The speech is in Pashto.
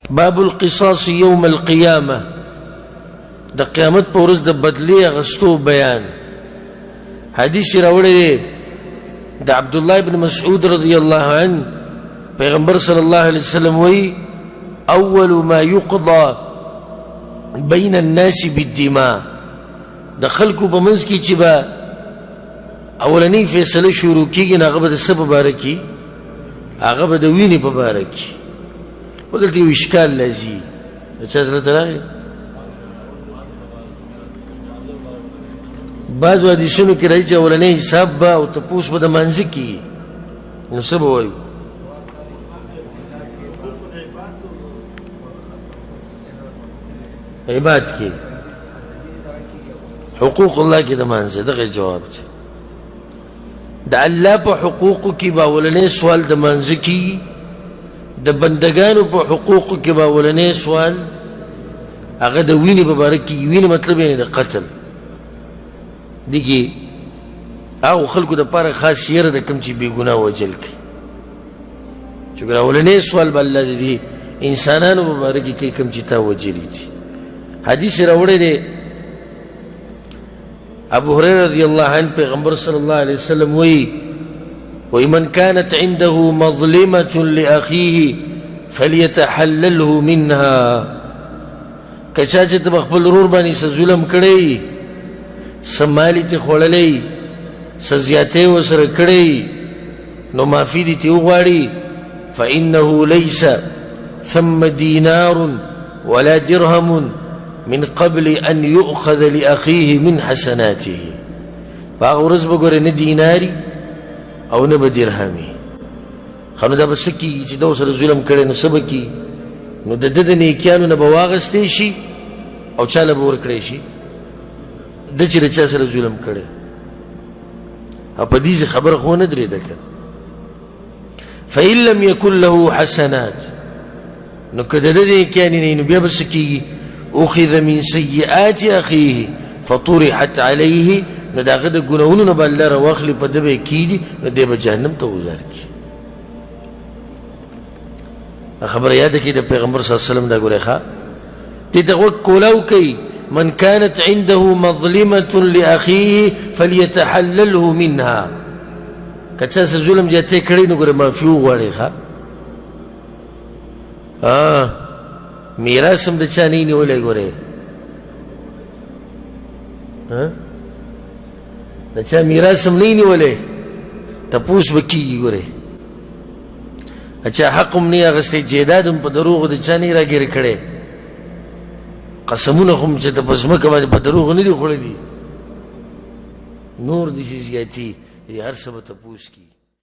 باب القصاص يوم القيامة دا قیامت پر ورځ د بدلی اغستو بیان. حدیث راوړی دا عبد الله بن مسعود رضی الله عنه پیغمبر صلی الله علیه وسلم وی اول ما يقضى بين الناس بالدماء، د خلکو په منځ کې چې به اولنی فیصله شروع کیږي هغه به د څه په باره کې؟ هغه به د وینې په باره کې. خو دلته یو اشکال لازي د چا زړه ته راغی؟ بعضو حدیثونو کې راځي چې اولنی حساب به او تپوس به د منځه کېږي، نو څه به وایو؟ عباد کې حقوق الله کې د منځه، دغه جواب دی. د الله په حقوقو کې به اولنی سوال د منځه کېږي، د بندگانو په حقوقو کې به اولنی سوال هغه د وینې په باره کې. وینې مطلب یعنې د قتل دي کې هغو خلکو دپاره خاص یره د کوم چې بې ګناه وجل کوي، چې ګوره اولنی سوال به الله د دې انسانانو په باره کې کوي کوم چې تا وجلي دي. حدیث راوړی دی ابو هريره رضی الله عنه پیغمبر صلی الله علیه وسلم وی من كانت عنده مظلمة لأخيه فليتحلله منها، کچا چې ته خپل ورور باندې څه ظلم کړی، څه مال یې خوړلی، څه زیاتی ورسره کړی، نو معافي دې ترې وغواړي. فإنه ليس ثم دينار ولا درهم من قبل أن يؤخذ لأخيه من حسناته. فهغه ورځ به ګورې نه دیناري او نه به درهمي. خو نو دا به څه کېږي چې ده ورسره ظلم کړی، نو څه به کېږي؟ نو د ده د نیکیانو نه به واخیستی شي او چا له به ورکړی شي؟ ده چې د چا سره ظلم کړی. او په دې خبره خو ونه درېده که فإن لم يكن له حسنات، نو که د ده د نیکیانې نه نو بیا به څه کېږي؟ أخذ من سيئات أخيه فطرحت عليه، نو د هغه د ګناهونو نه به الله راواخلي، په ده به یې کېږي، نو دی به جهنم ته وګذار کړي. خبره یاده کړئ د پیغمبر صلی الله علیه وسلم دا ګورئ ښه دې ته غوږ کولاو کوي. من كانت عنده مظلمة لأخيه فليتحلله منها، که چا څه ظلم زیاتی کړی نو ګوره معافي وغواړئ ښه. میراث هم د چا نه نیولی، ګورئ د چا میراث هم نه نیولی، تپوس به کېږي. ګورئ د چا حق هم نه اخیستی، جیداد هم په دروغو د چا نه راګیر کړی، قسمونه خو هم چې ته په ځمکه باندې په دروغو نه دي خوړلي، نور داسې زیاتي هر څه به تپوس کېږي.